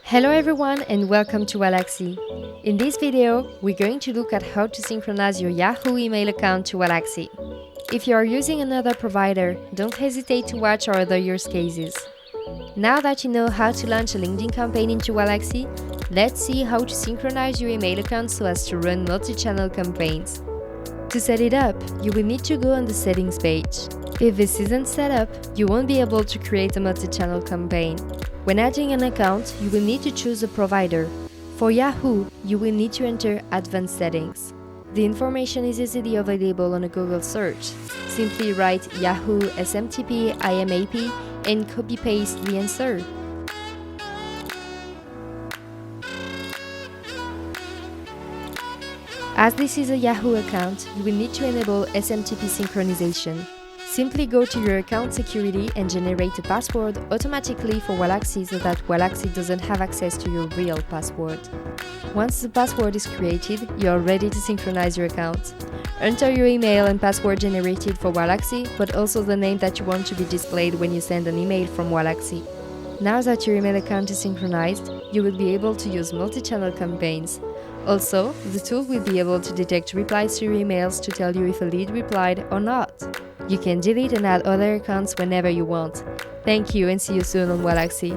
Hello everyone and welcome to Waalaxy. In this video, we're going to look at how to synchronize your Yahoo email account to Waalaxy. If you are using another provider, don't hesitate to watch our other use cases. Now that you know how to launch a LinkedIn campaign into Waalaxy, let's see how to synchronize your email account so as to run multi-channel campaigns. To set it up, you will need to go on the settings page. If this isn't set up, you won't be able to create a multi-channel campaign. When adding an account, you will need to choose a provider. For Yahoo, you will need to enter Advanced Settings. The information is easily available on a Google search. Simply write Yahoo SMTP IMAP and copy-paste the answer. As this is a Yahoo account, you will need to enable SMTP synchronization. Simply go to your account security and generate a password automatically for Waalaxy so that Waalaxy doesn't have access to your real password. Once the password is created, you are ready to synchronize your account. Enter your email and password generated for Waalaxy, but also the name that you want to be displayed when you send an email from Waalaxy. Now that your email account is synchronized, you will be able to use multi-channel campaigns. Also, the tool will be able to detect replies to your emails to tell you if a lead replied or not. You can delete and add other accounts whenever you want. Thank you and see you soon on Waalaxy.